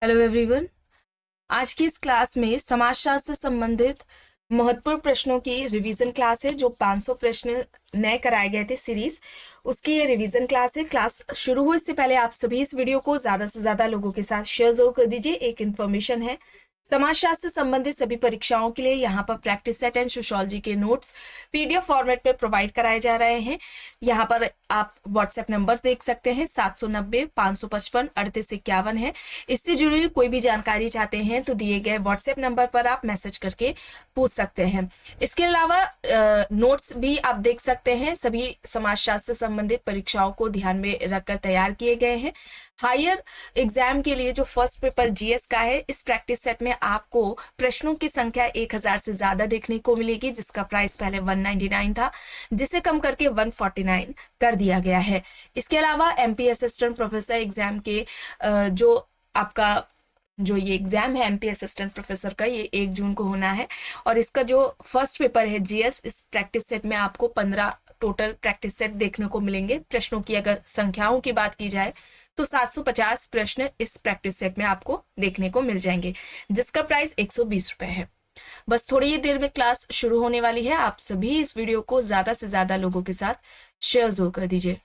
Hello everyone. आज की इस क्लास में समाजशास्त्र से संबंधित महत्वपूर्ण प्रश्नों की रिवीजन क्लास है। जो 500 प्रश्न नए कराए गए थे सीरीज, उसकी ये रिवीजन क्लास है। क्लास शुरू हो इससे पहले आप सभी इस वीडियो को ज्यादा से ज्यादा लोगों के साथ शेयर जरूर कर दीजिए। एक इन्फॉर्मेशन है, समाजशास्त्र से संबंधित सभी परीक्षाओं के लिए यहाँ पर प्रैक्टिस सेट एंड सोशियोलॉजी के नोट्स पीडीएफ फॉर्मेट में प्रोवाइड कराए जा रहे हैं। यहाँ पर आप व्हाट्सएप नंबर देख सकते हैं, 790-555-3851 है। इससे जुड़ी हुई कोई भी जानकारी चाहते हैं तो दिए गए व्हाट्सएप नंबर पर आप मैसेज करके पूछ सकते हैं। इसके अलावा नोट्स भी आप देख सकते हैं, सभी समाजशास्त्र से संबंधित परीक्षाओं को ध्यान में रखकर तैयार किए गए हैं। हायर एग्जाम के लिए जो फर्स्ट पेपर जीएस का है, इस प्रैक्टिस सेट में आपको प्रश्नों की संख्या 1000 से ज्यादा देखने को मिलेगी, जिसका प्राइस पहले 199 था, जिसे कम करके 149 कर दिया गया है। इसके अलावा एमपी असिस्टेंट प्रोफेसर एग्जाम के जो आपका जो ये एग्जाम है एमपी असिस्टेंट प्रोफेसर का, ये 1 जून को होना है। और इसका जो फर्स्ट पेपर है जीएस, इस प्रैक्टिस सेट में आपको 15 टोटल प्रैक्टिस सेट देखने को मिलेंगे। प्रश्नों की अगर संख्याओं की बात की जाए तो 750 प्रश्न इस प्रैक्टिस सेट में आपको देखने को मिल जाएंगे, जिसका प्राइस 120 रुपए है। बस थोड़ी ही देर में क्लास शुरू होने वाली है। आप सभी इस वीडियो को ज्यादा से ज्यादा लोगों के साथ शेयर जरूर कर दीजिए।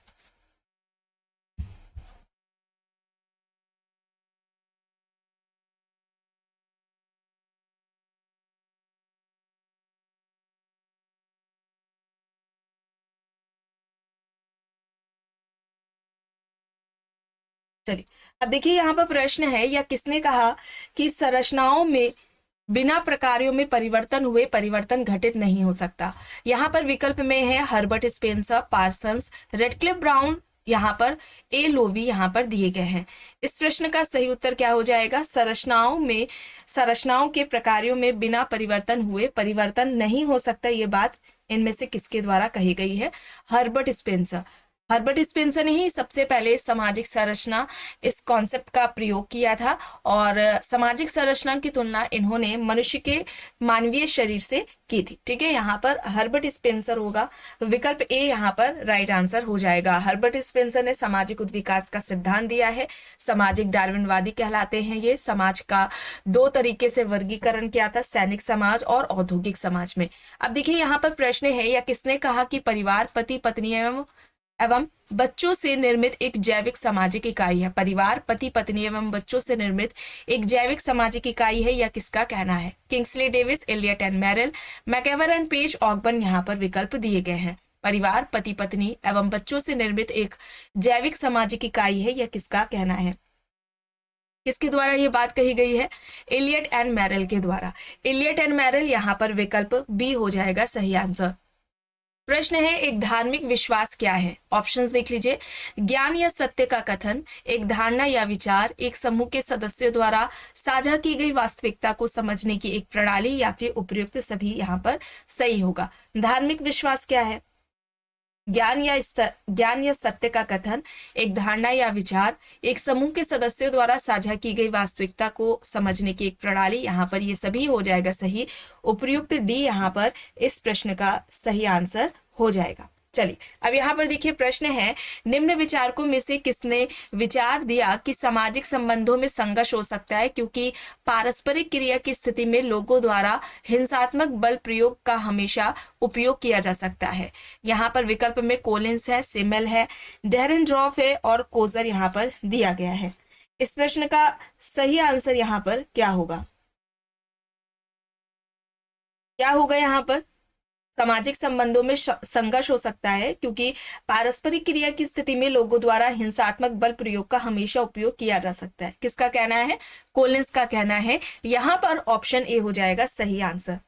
चलिए, अब देखिए यहाँ पर प्रश्न है, या किसने कहा कि संरचनाओं में बिना प्रकारों में परिवर्तन हुए परिवर्तन घटित नहीं हो सकता। यहाँ पर विकल्प में है Herbert Spencer, Parsons, Radcliffe Brown, यहाँ पर ए लोवी यहाँ पर दिए गए हैं। इस प्रश्न का सही उत्तर क्या हो जाएगा? संरचनाओं के प्रकारों में बिना परिवर्तन हुए परिवर्तन नहीं हो सकता, ये बात इनमें से किसके द्वारा कही गई है? Herbert Spencer. हर्बर्ट स्पेंसर ने ही सबसे पहले सामाजिक संरचना इस कॉन्सेप्ट का प्रयोग किया था, और सामाजिक संरचना की तुलना इन्होंने मनुष्य के मानवीय शरीर से की थी। ठीक है, यहाँ पर हर्बर्ट स्पेंसर होगा, तो विकल्प ए यहाँ पर राइट आंसर हो जाएगा। हर्बर्ट स्पेंसर ने सामाजिक विकास का सिद्धांत दिया है। सामाजिक डार्विनवादी कहलाते हैं ये। समाज का 2 तरीके से वर्गीकरण किया था, सैनिक समाज और औद्योगिक समाज में। अब देखिए यहाँ पर प्रश्न है, या किसने कहा कि परिवार पति पत्नी एवं बच्चों से निर्मित एक जैविक सामाजिक इकाई है? परिवार पति पत्नी एवं बच्चों से निर्मित एक जैविक सामाजिक इकाई है, या किसका कहना है? Kingsley Davis, Eliot and Merrill, MacIver and Page, Ogburn यहाँ पर विकल्प दिए गए हैं। परिवार पति पत्नी एवं बच्चों से निर्मित एक जैविक सामाजिक इकाई है, या किसका कहना है? किसके द्वारा ये बात कही गई है? एलियट एंड मैरेल के द्वारा। एलियट एंड मैरेल यहाँ पर विकल्प बी हो जाएगा सही आंसर। प्रश्न है, एक धार्मिक विश्वास क्या है? ऑप्शंस देख लीजिए। ज्ञान या सत्य का कथन, एक धारणा या विचार, एक समूह के सदस्यों द्वारा साझा की गई वास्तविकता को समझने की एक प्रणाली, या फिर उपयुक्त सभी यहाँ पर सही होगा। धार्मिक विश्वास क्या है? ज्ञान या सत्य का कथन, एक धारणा या विचार, एक समूह के सदस्यों द्वारा साझा की गई वास्तविकता को समझने की एक प्रणाली, यहाँ पर ये सभी हो जाएगा सही। उपयुक्त डी यहाँ पर इस प्रश्न का सही आंसर हो जाएगा। चलिए, अब यहाँ पर देखिए प्रश्न है, निम्न विचारकों में से किसने विचार दिया कि सामाजिक संबंधों में संघर्ष हो सकता है क्योंकि पारस्परिक क्रिया की स्थिति में लोगों द्वारा हिंसात्मक बल प्रयोग का हमेशा उपयोग किया जा सकता है? यहाँ पर विकल्प में कोलिंस है, सिमेल है, डेरेनड्रॉफ है और कोजर यहाँ पर दिया गया है। इस प्रश्न का सही आंसर यहाँ पर क्या होगा? क्या होगा यहाँ पर? सामाजिक संबंधों में संघर्ष हो सकता है क्योंकि पारस्परिक क्रिया की स्थिति में लोगों द्वारा हिंसात्मक बल प्रयोग का हमेशा उपयोग किया जा सकता है। किसका कहना है? कोलिंस का कहना है। यहाँ पर ऑप्शन ए हो जाएगा सही आंसर।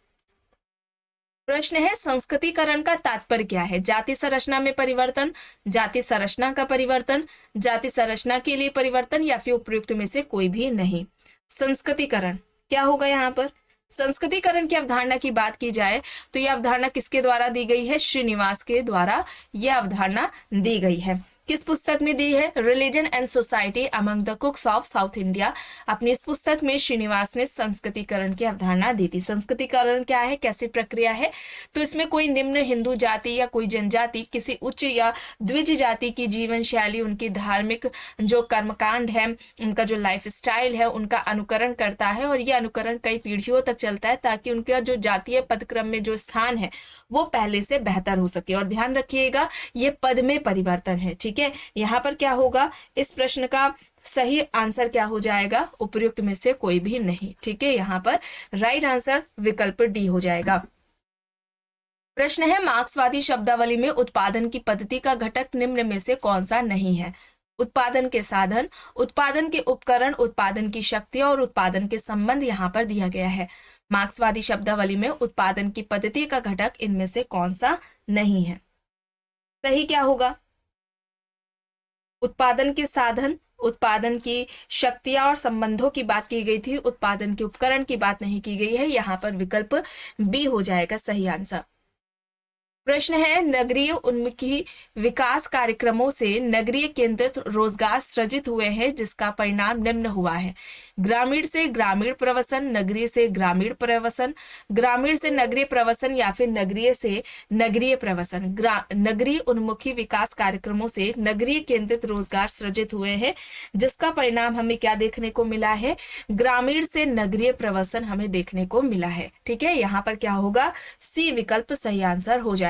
प्रश्न है, संस्कृतिकरण का तात्पर्य क्या है? जाति संरचना में परिवर्तन, जाति संरचना का परिवर्तन, जाति संरचना के लिए परिवर्तन, या फिर उपयुक्त में से कोई भी नहीं। संस्कृतिकरण क्या होगा यहाँ पर? संस्कृतिकरण की अवधारणा की बात की जाए तो यह अवधारणा किसके द्वारा दी गई है? श्रीनिवास के द्वारा यह अवधारणा दी गई है। किस पुस्तक में दी है? Religion and society among the कुक्स of south India. अपनी इस पुस्तक में श्रीनिवास ने संस्कृतिकरण की अवधारणा दी थी। संस्कृतिकरण क्या है, कैसी प्रक्रिया है? तो इसमें कोई निम्न हिंदू जाति या कोई जनजाति किसी उच्च या द्विज जाति की जीवन शैली, उनकी धार्मिक जो कर्मकांड है, उनका जो लाइफ स्टाइल है, उनका अनुकरण करता है, और ये अनुकरण कई पीढ़ियों तक चलता है ताकि उनका जो जातीय पदक्रम में जो स्थान है वो पहले से बेहतर हो सके। और ध्यान रखिएगा ये पद में परिवर्तन है, ठीक है। यहाँ पर क्या होगा, इस प्रश्न का सही आंसर क्या हो जाएगा? उपर्युक्त में से कोई भी नहीं, ठीक है। यहाँ पर राइट आंसर विकल्प डी हो जाएगा। प्रश्न है मार्क्सवादी शब्दावली में उत्पादन की पद्धति का घटक निम्न में से कौन सा नहीं है? उत्पादन के साधन, उत्पादन के उपकरण, उत्पादन की शक्ति और उत्पादन के संबंध यहाँ पर दिया गया है। मार्क्सवादी शब्दावली में उत्पादन की पद्धति का घटक इनमें से कौन सा नहीं है? सही क्या होगा? उत्पादन के साधन, उत्पादन की शक्तियां और संबंधों की बात की गई थी, उत्पादन के उपकरण की बात नहीं की गई है। यहाँ पर विकल्प बी हो जाएगा सही आंसर। प्रश्न है नगरीय उन्मुखी विकास कार्यक्रमों से नगरीय केंद्रित रोजगार सृजित हुए हैं जिसका परिणाम निम्न हुआ है। ग्रामीण से ग्रामीण प्रवसन, नगरीय से ग्रामीण प्रवसन, ग्रामीण से नगरीय प्रवसन या फिर नगरीय से नगरीय प्रवसन। नगरीय उन्मुखी विकास कार्यक्रमों से नगरीय केंद्रित रोजगार सृजित हुए हैं जिसका परिणाम हमें क्या देखने को मिला है? ग्रामीण से नगरीय प्रवसन हमें देखने को मिला है, ठीक है। यहाँ पर क्या होगा? सी विकल्प सही आंसर हो जाएगा।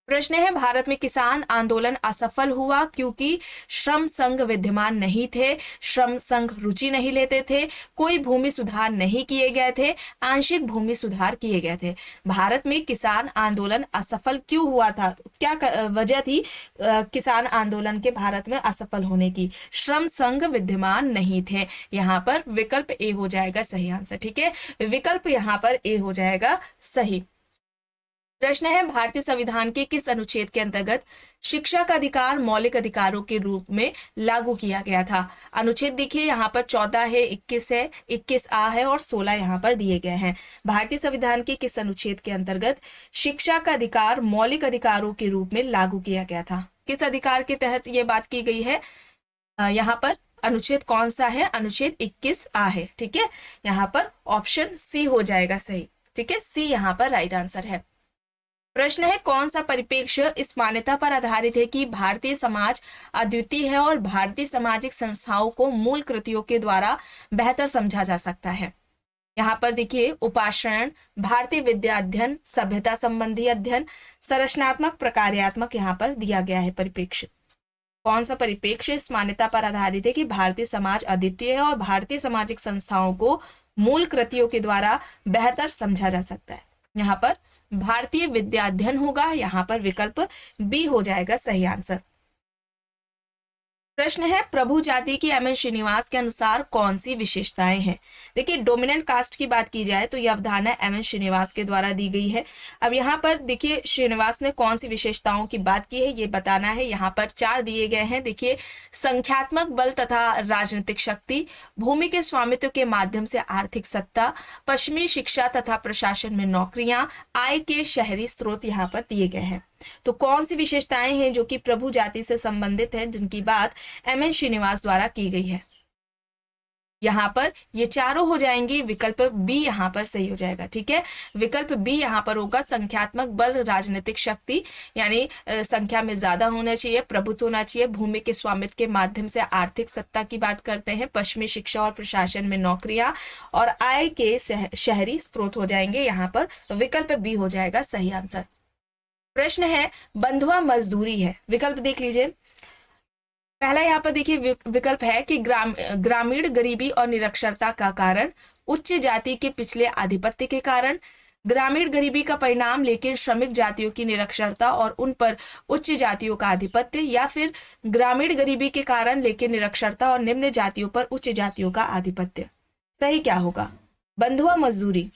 प्रश्न है भारत में किसान आंदोलन असफल हुआ क्योंकि श्रम संघ विद्यमान नहीं थे, श्रम संघ रुचि नहीं लेते थे, कोई भूमि सुधार नहीं किए गए थे, आंशिक भूमि सुधार किए गए थे। भारत में किसान आंदोलन असफल क्यों हुआ था? क्या वजह थी किसान आंदोलन के भारत में असफल होने की? श्रम संघ विद्यमान नहीं थे। यहाँ पर विकल्प ए हो जाएगा सही आंसर, ठीक है। विकल्प यहाँ पर ए हो जाएगा सही। प्रश्न है भारतीय संविधान के किस अनुच्छेद के अंतर्गत शिक्षा का अधिकार मौलिक अधिकारों के रूप में लागू किया गया था? अनुच्छेद देखिए यहाँ पर 14 है, 21 है, 21A है और 16 यहाँ पर दिए गए हैं। भारतीय संविधान के किस अनुच्छेद के अंतर्गत शिक्षा का अधिकार मौलिक अधिकारों के रूप में लागू किया गया था? किस अधिकार के तहत ये बात की गई है? यहाँ पर अनुच्छेद कौन सा है? अनुच्छेद 21A है, ठीक है। यहाँ पर ऑप्शन सी हो जाएगा सही, ठीक है। सी यहाँ पर राइट आंसर है। प्रश्न है कौन सा परिप्रेक्ष्य इस मान्यता पर आधारित है कि भारतीय समाज अद्वितीय है और भारतीय सामाजिक संस्थाओं को मूल कृतियों के द्वारा बेहतर समझा जा सकता है? यहाँ पर देखिए उपाश्रयण, भारतीय विद्या अध्ययन, सभ्यता संबंधी अध्ययन, संरचनात्मक प्रकार्यात्मक यहाँ पर दिया गया है परिप्रेक्ष्य। कौन सा परिप्रेक्ष्य इस मान्यता पर आधारित है कि भारतीय समाज अद्वितीय है और भारतीय सामाजिक संस्थाओं को मूल कृतियों के द्वारा बेहतर समझा जा सकता है? यहाँ पर भारतीय विद्या अध्ययन होगा। यहाँ पर विकल्प बी हो जाएगा सही आंसर। प्रश्न है प्रभु जाति की एम एन श्रीनिवास के अनुसार कौन सी विशेषताएं हैं? देखिए डोमिनेंट कास्ट की बात की जाए तो यह अवधारणा एम एन श्रीनिवास के द्वारा दी गई है। अब यहाँ पर देखिए श्रीनिवास ने कौन सी विशेषताओं की बात की है ये बताना है। यहाँ पर 4 दिए गए हैं। देखिए संख्यात्मक बल तथा राजनीतिक शक्ति, भूमि के स्वामित्व के माध्यम से आर्थिक सत्ता, पश्चिमी शिक्षा तथा प्रशासन में नौकरियां, आय के शहरी स्रोत यहाँ पर दिए गए हैं। तो कौन सी विशेषताएं हैं जो कि प्रभु जाति से संबंधित है जिनकी बात एम एन श्रीनिवास द्वारा की गई है? यहाँ पर ये चारों हो जाएंगी। विकल्प बी यहाँ पर सही हो जाएगा, ठीक है। विकल्प बी यहाँ पर होगा संख्यात्मक बल, राजनीतिक शक्ति यानी संख्या में ज्यादा होना चाहिए, प्रभुत्व होना चाहिए, भूमि के स्वामित्व के माध्यम से आर्थिक सत्ता की बात करते हैं, पश्चिमी शिक्षा और प्रशासन में नौकरियां और आय के शहरी स्रोत हो जाएंगे। यहाँ पर विकल्प बी हो जाएगा सही आंसर। प्रश्न है बंधुआ मजदूरी है। विकल्प देख लीजिए। पहला यहाँ पर देखिए विकल्प है कि ग्रामीण गरीबी और निरक्षरता का कारण, उच्च जाति के पिछले आधिपत्य के कारण, ग्रामीण गरीबी का परिणाम लेकिन श्रमिक जातियों की निरक्षरता और उन पर उच्च जातियों का आधिपत्य, या फिर ग्रामीण गरीबी के कारण लेकिन निरक्षरता और निम्न जातियों पर उच्च जातियों का आधिपत्य। सही क्या होगा? बंधुआ मजदूरी।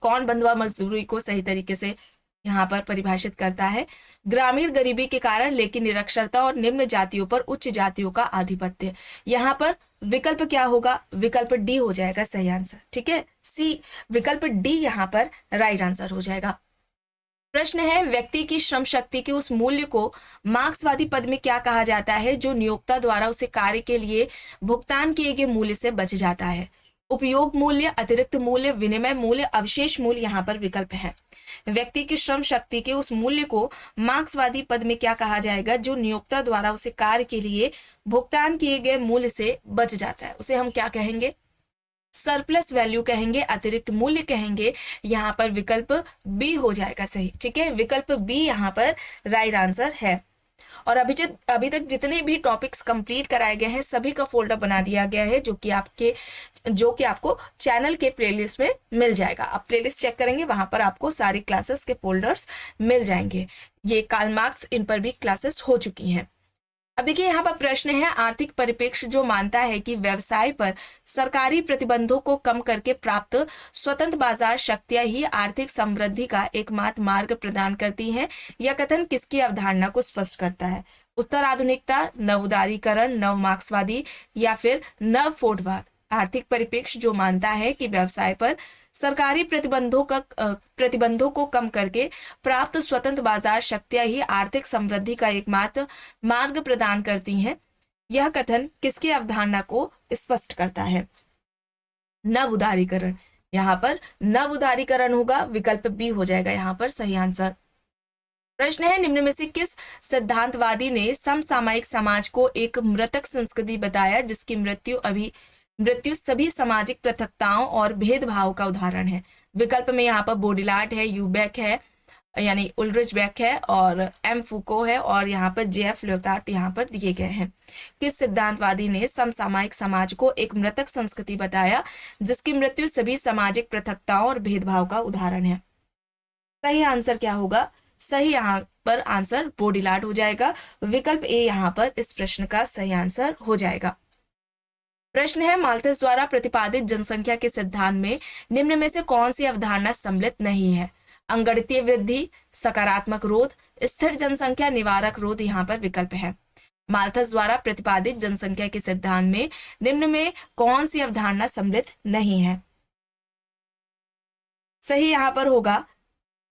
कौन बंधुआ मजदूरी को सही तरीके से यहाँ पर परिभाषित करता है? ग्रामीण गरीबी के कारण लेकिन निरक्षरता और निम्न जातियों पर उच्च जातियों का आधिपत्य। यहाँ पर विकल्प क्या होगा? विकल्प डी हो जाएगा सही आंसर, ठीक है। सी विकल्प डी यहाँ पर राइट आंसर हो जाएगा। प्रश्न है, व्यक्ति की श्रम शक्ति के उस मूल्य को मार्क्सवादी पद में क्या कहा जाता है जो नियोक्ता द्वारा उसे कार्य के लिए भुगतान किए गए मूल्य से बच जाता है? उपयोग मूल्य, अतिरिक्त मूल्य, विनिमय मूल्य, अवशेष मूल्य यहाँ पर विकल्प है। व्यक्ति की श्रम शक्ति के उस मूल्य को मार्क्सवादी पद में क्या कहा जाएगा जो नियोक्ता द्वारा उसे कार्य के लिए भुगतान किए गए मूल्य से बच जाता है? उसे हम क्या कहेंगे? सरप्लस वैल्यू कहेंगे, अतिरिक्त मूल्य कहेंगे। यहाँ पर विकल्प बी हो जाएगा सही। ठीक है, विकल्प बी यहाँ पर राइट आंसर है। और अभी तक जितने भी टॉपिक्स कंप्लीट कराए गए हैं सभी का फोल्डर बना दिया गया है जो कि आपको चैनल के प्लेलिस्ट में मिल जाएगा। आप प्लेलिस्ट चेक करेंगे, वहां पर आपको सारी क्लासेस के फोल्डर्स मिल जाएंगे। ये कार्ल मार्क्स, इन पर भी क्लासेस हो चुकी हैं। अब देखिए यहाँ पर प्रश्न है, आर्थिक परिप्रेक्ष्य जो मानता है कि व्यवसाय पर सरकारी प्रतिबंधों को कम करके प्राप्त स्वतंत्र बाजार शक्तियां ही आर्थिक समृद्धि का एकमात्र मार्ग प्रदान करती हैं, यह कथन किसकी अवधारणा को स्पष्ट करता है? उत्तर आधुनिकता, नव उदारीकरण, नव मार्क्सवादी या फिर नव फोर्डवाद? आर्थिक परिप्रेक्ष्य जो मानता है कि व्यवसाय पर सरकारी प्रतिबंधों को कम करके प्राप्त स्वतंत्र बाजार शक्तियां ही आर्थिक समृद्धि का एकमात्र मार्ग प्रदान करती हैं, यह कथन किसकी अवधारणा को स्पष्ट करता है? नव उदारीकरण। यहाँ पर नव उदारीकरण होगा, विकल्प बी हो जाएगा यहाँ पर सही आंसर। प्रश्न है, निम्न में से किस सिद्धांतवादी ने समसामयिक समाज को एक मृतक संस्कृति बताया जिसकी मृत्यु सभी सामाजिक पृथकताओं और भेदभाव का उदाहरण है? विकल्प में यहाँ पर बोडिलार्ड है, यूबैक है यानी उल्ड्रिच बेक है और एम फूको है और यहाँ पर जेएफ ल्योतार्ट यहाँ पर दिए गए हैं। किस सिद्धांतवादी ने समसामयिक समाज को एक मृतक संस्कृति बताया जिसकी मृत्यु सभी सामाजिक पृथकताओं और भेदभाव का उदाहरण है? सही आंसर क्या होगा? सही यहाँ पर आंसर बोडिलार्ड हो जाएगा। विकल्प ए यहाँ पर इस प्रश्न का सही आंसर हो जाएगा। प्रश्न है, माल्थस द्वारा प्रतिपादित जनसंख्या के सिद्धांत में निम्न में से कौन सी अवधारणा सम्मिलित नहीं है? अंगणितीय वृद्धि, सकारात्मक रोध, स्थिर जनसंख्या, निवारक रोध यहाँ पर विकल्प है। माल्थस द्वारा प्रतिपादित जनसंख्या के सिद्धांत में निम्न में कौन सी अवधारणा सम्मिलित नहीं है? सही यहाँ पर होगा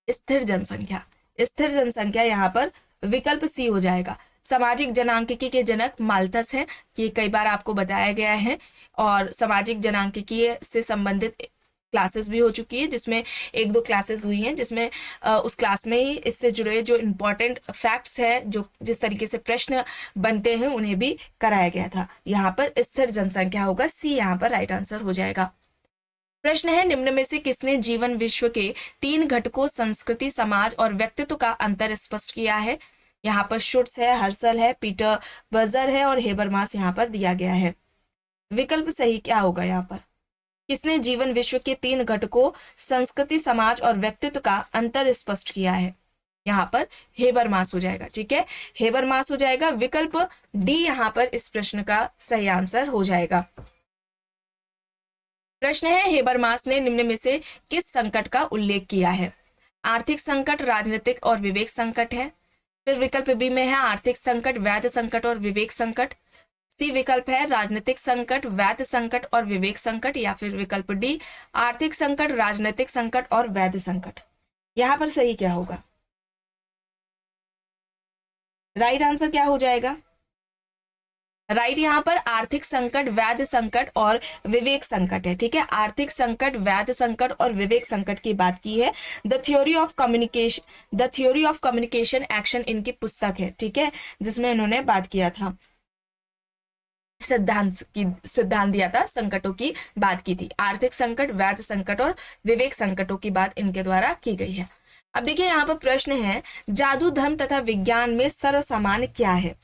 स्थिर जनसंख्या। स्थिर जनसंख्या यहाँ पर विकल्प सी हो जाएगा। सामाजिक जनांकिकी के जनक माल्थस हैं, ये कई बार आपको बताया गया है और सामाजिक जनांकिकी से संबंधित क्लासेस भी हो चुकी है जिसमें एक दो क्लासेस हुई हैं जिसमें उस क्लास में ही इससे जुड़े जो इम्पोर्टेंट फैक्ट्स हैं, जो जिस तरीके से प्रश्न बनते हैं उन्हें भी कराया गया था। यहाँ पर स्थिर जनसंख्या होगा, सी यहाँ पर राइट आंसर हो जाएगा। प्रश्न है, निम्न में से किसने जीवन विश्व के 3 घटकों संस्कृति, समाज और व्यक्तित्व का अंतर स्पष्ट किया है? यहाँ पर शुट्स है, हर्सल है, पीटर बजर है और हेबरमास यहाँ पर दिया गया है। विकल्प सही क्या होगा? यहाँ पर किसने जीवन विश्व के 3 घटकों संस्कृति, समाज और व्यक्तित्व का अंतर स्पष्ट किया है? यहाँ पर हेबरमास हो जाएगा। ठीक है, हेबरमास हो जाएगा। विकल्प डी यहाँ पर इस प्रश्न का सही आंसर हो जाएगा। प्रश्न है, हेबरमास ने निम्न में से किस संकट का उल्लेख किया है? आर्थिक संकट, राजनीतिक और विवेक संकट है। फिर विकल्प बी में है आर्थिक संकट, वैध संकट और विवेक संकट। सी विकल्प है राजनीतिक संकट, वैध संकट और विवेक संकट। या फिर विकल्प डी आर्थिक संकट, राजनीतिक संकट और वैध संकट। यहाँ पर सही क्या होगा? राइट आंसर क्या हो जाएगा? राइट यहाँ पर आर्थिक संकट, वैध संकट और विवेक संकट है। ठीक है, आर्थिक संकट, वैध संकट और विवेक संकट की बात की है। The theory of communication action इनकी पुस्तक है। ठीक है, जिसमें इन्होंने बात किया था, सिद्धांत दिया था, संकटों की बात की थी। आर्थिक संकट, वैध संकट और विवेक संकटों की बात इनके द्वारा की गई है। अब देखिए यहाँ पर प्रश्न है, जादू, धर्म तथा विज्ञान में सर्वसामान्य क्या है?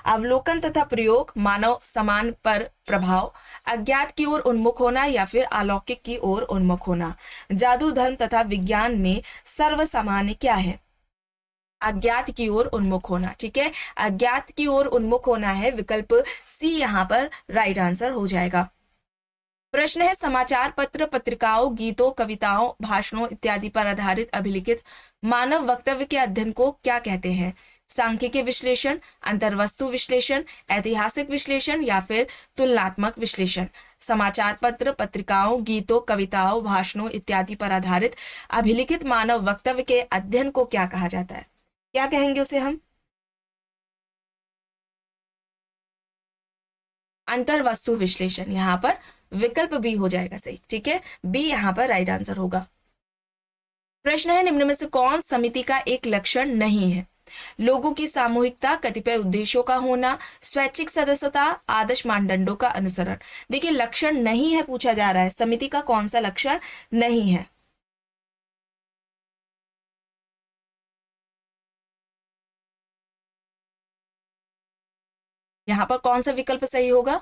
अवलोकन तथा प्रयोग, मानव समान पर प्रभाव, अज्ञात की ओर उन्मुख होना या फिर अलौकिक की ओर उन्मुख होना। जादू, धर्म तथा विज्ञान में सर्वसामान्य क्या है? अज्ञात की ओर उन्मुख होना। ठीक है, अज्ञात की ओर उन्मुख होना है। विकल्प सी यहाँ पर राइट आंसर हो जाएगा। प्रश्न है, समाचार पत्र, पत्रिकाओं, गीतों, कविताओं, भाषणों इत्यादि पर आधारित अभिलिखित मानव वक्तव्य के अध्ययन को क्या कहते हैं? सांख्यिकीय विश्लेषण, अंतर्वस्तु विश्लेषण, ऐतिहासिक विश्लेषण या फिर तुलनात्मक विश्लेषण। समाचार पत्र, पत्रिकाओं, गीतों, कविताओं, भाषणों इत्यादि पर आधारित अभिलिखित मानव वक्तव्य के अध्ययन को क्या कहा जाता है? क्या कहेंगे उसे हम? अंतर्वस्तु विश्लेषण। यहाँ पर विकल्प बी हो जाएगा सही, ठीक है, बी यहाँ पर राइट आंसर होगा। प्रश्न है, निम्न में से कौन समिति का एक लक्षण नहीं है? लोगों की सामूहिकता, कतिपय उद्देश्यों का होना, स्वैच्छिक सदस्यता, आदर्श मानदंडों का अनुसरण। देखिए लक्षण नहीं है पूछा जा रहा है, समिति का कौन सा लक्षण नहीं है? यहां पर कौन सा विकल्प सही होगा?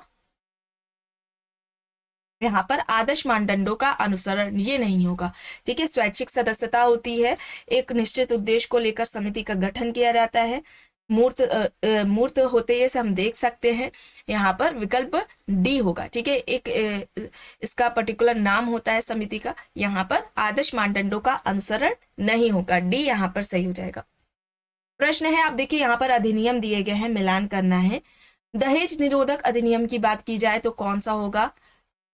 यहाँ पर आदर्श मानदंडों का अनुसरण ये नहीं होगा, ठीक है। स्वैच्छिक सदस्यता होती है, एक निश्चित उद्देश्य को लेकर समिति का गठन किया जाता है, मूर्त होते ये हम देख सकते हैं। यहाँ पर विकल्प डी होगा, ठीक है, एक इसका पर्टिकुलर नाम होता है समिति का। यहाँ पर आदर्श मानदंडों का अनुसरण नहीं होगा, डी यहाँ पर सही हो जाएगा। प्रश्न है, आप देखिए यहाँ पर अधिनियम दिए गए हैं, मिलान करना है। दहेज निरोधक अधिनियम की बात की जाए तो कौन सा होगा?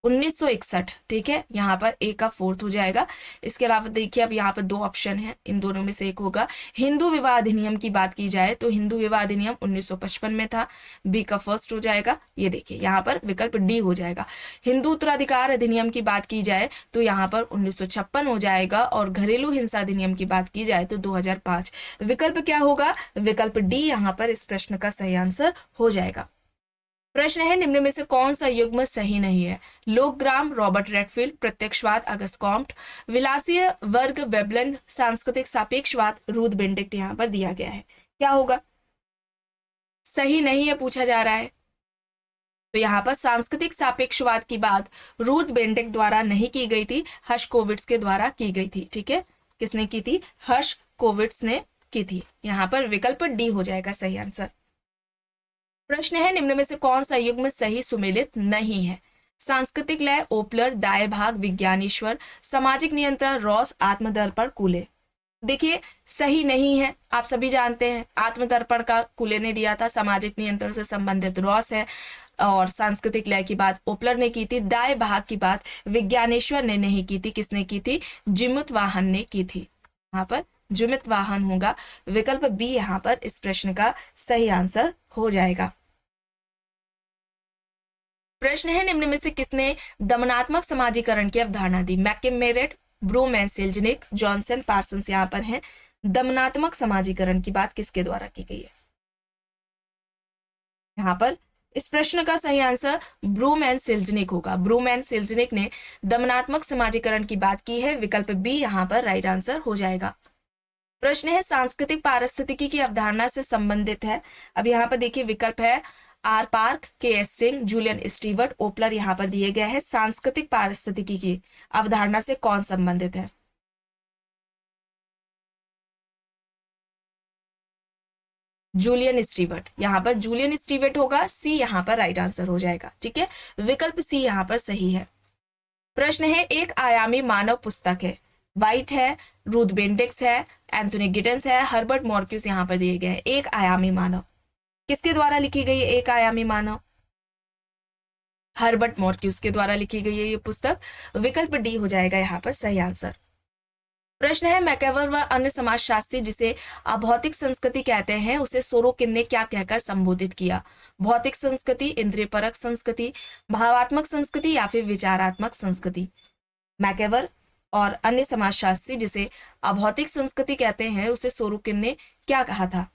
1961, ठीक है, यहाँ पर ए का फोर्थ हो जाएगा। इसके अलावा देखिए अब यहाँ पर दो ऑप्शन है, इन दोनों में से एक होगा। हिंदू विवाह अधिनियम की बात की जाए तो हिंदू विवाह अधिनियम 1955 में था, बी का फर्स्ट हो जाएगा। ये देखिए यहाँ पर विकल्प डी हो जाएगा। हिंदू उत्तराधिकार अधिनियम की बात की जाए तो यहाँ पर 1956 हो जाएगा, और घरेलू हिंसा अधिनियम की बात की जाए तो 2005। विकल्प क्या होगा? विकल्प डी यहाँ पर इस प्रश्न का सही आंसर हो जाएगा। प्रश्न है, निम्न में से कौन सा युग्म सही नहीं है? लोकग्राम, रॉबर्ट रेडफील्ड, प्रत्यक्षवाद, अगस्त कॉम्ट, विलासीय वर्ग, वेबलन, सांस्कृतिक सापेक्षवाद, रूथ बेनेडिक्ट यहाँ पर दिया गया है। क्या होगा? सही नहीं है पूछा जा रहा है, तो यहाँ पर सांस्कृतिक सापेक्षवाद की बात रूथ बेनेडिक्ट द्वारा नहीं की गई थी, हर्शकोविट्ज के द्वारा की गई थी, ठीक है। किसने की थी? हर्शकोविट्ज ने की थी। यहाँ पर विकल्प डी हो जाएगा सही आंसर। प्रश्न है, निम्न में से कौन सा युग्म सही सुमेलित नहीं है? सांस्कृतिक लय, ओपलर, दाय भाग, विज्ञानेश्वर, सामाजिक नियंत्रण, रॉस, आत्मदर्पण, कूले। देखिए सही नहीं है, आप सभी जानते हैं आत्मदर्पण का कूले ने दिया था, सामाजिक नियंत्रण से संबंधित रॉस है, और सांस्कृतिक लय की बात ओपलर ने की थी, दाय भाग की बात विज्ञानेश्वर ने नहीं की थी। किसने की थी? जिमुत वाहन ने की थी। यहाँ पर जुमित वाहन होगा, विकल्प बी यहाँ पर इस प्रश्न का सही आंसर हो जाएगा। प्रश्न है, निम्न में से किसने दमनात्मक समाजीकरण की अवधारणा दी? मैकमेरेट, ब्रूमैन, सेल्जनिक, जॉनसन, पार्सन्स यहाँ पर हैं। दमनात्मक समाजीकरण की बात किसके द्वारा की गई है? यहाँ पर इस प्रश्न का सही आंसर ब्रूमैन सेल्जनिक होगा। ब्रूमैन सेल्जनिक ने दमनात्मक समाजीकरण की बात की है, विकल्प बी यहाँ पर राइट आंसर हो जाएगा। प्रश्न है, सांस्कृतिक पारिस्थितिकी की अवधारणा से संबंधित है। अब यहाँ पर देखिए विकल्प है आर पार्क, के एस सिंह, जूलियन स्टीवर्ट, ओपलर यहाँ पर दिए गए हैं। सांस्कृतिक पारिस्थितिकी की अवधारणा से कौन संबंधित है? जूलियन स्टीवर्ट, यहाँ पर जूलियन स्टीवर्ट होगा, सी यहाँ पर राइट आंसर हो जाएगा, ठीक है, विकल्प सी यहाँ पर सही है। प्रश्न है, एक आयामी मानव पुस्तक है, वाइट है, रूथ बेनेडिक्ट है, एंथोनी गिडन्स है, हर्बर्ट मॉर्क्यूस यहाँ पर दिए गए हैं। एक आयामी मानव किसके द्वारा लिखी गई है? एक आयामी मानव हर्बर्ट मॉर्क्यूस के द्वारा लिखी गई है ये पुस्तक, विकल्प डी हो जाएगा यहाँ पर सही आंसर। प्रश्न है, मैकेवर व अन्य समाजशास्त्री जिसे अभौतिक संस्कृति कहते हैं उसे सोरोकिन ने क्या कहकर संबोधित किया? भौतिक संस्कृति, इंद्रियपरक संस्कृति, भावात्मक संस्कृति या फिर विचारात्मक संस्कृति। मैकेवर और अन्य समाजशास्त्री जिसे अभौतिक संस्कृति कहते हैं उसे सोरोकिन ने क्या कहा था?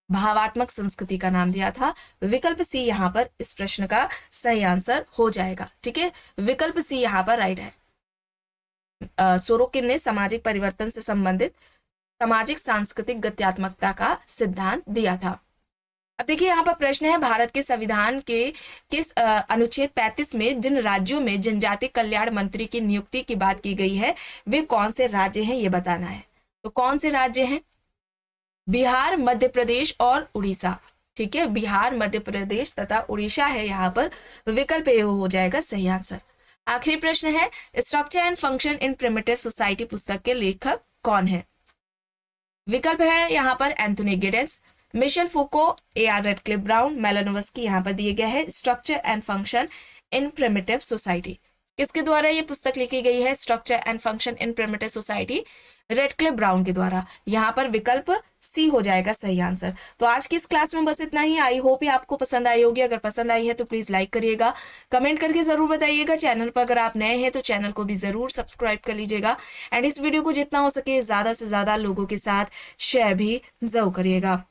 भावात्मक संस्कृति का नाम दिया था, विकल्प सी यहाँ पर इस प्रश्न का सही आंसर हो जाएगा, ठीक है, विकल्प सी यहाँ पर राइट है। सोरोकिन ने सामाजिक परिवर्तन से संबंधित सामाजिक सांस्कृतिक गत्यात्मकता का सिद्धांत दिया था। अब देखिए यहाँ पर प्रश्न है, भारत के संविधान के किस अनुच्छेद 35 में जिन राज्यों में जनजाति कल्याण मंत्री की नियुक्ति की बात की गई है वे कौन से राज्य हैं ये बताना है। तो कौन से राज्य हैं? बिहार, मध्य प्रदेश और उड़ीसा, ठीक है, बिहार, मध्य प्रदेश तथा उड़ीसा है यहाँ पर, विकल्प ए हो जाएगा सही आंसर। आखिरी प्रश्न है, structure and function in primitive society पुस्तक के लेखक कौन है? विकल्प है यहाँ पर Anthony Giddens, Michel Foucault, A.R. Radcliffe Brown, Malinowski यहाँ पर दिए गए हैं structure and function in primitive society. किसके द्वारा ये पुस्तक लिखी गई है, structure and function in primitive society, Radcliffe Brown के द्वारा। यहाँ पर विकल्प सी हो जाएगा सही आंसर। तो आज की इस क्लास में बस इतना ही। आई होप ये आपको पसंद आई होगी। अगर पसंद आई है तो प्लीज लाइक करिएगा, कमेंट करके जरूर बताइएगा। चैनल पर अगर आप नए हैं तो चैनल को भी जरूर सब्सक्राइब कर लीजिएगा एंड इस वीडियो को जितना हो सके ज्यादा से ज्यादा लोगों के साथ शेयर भी जरूर करिएगा।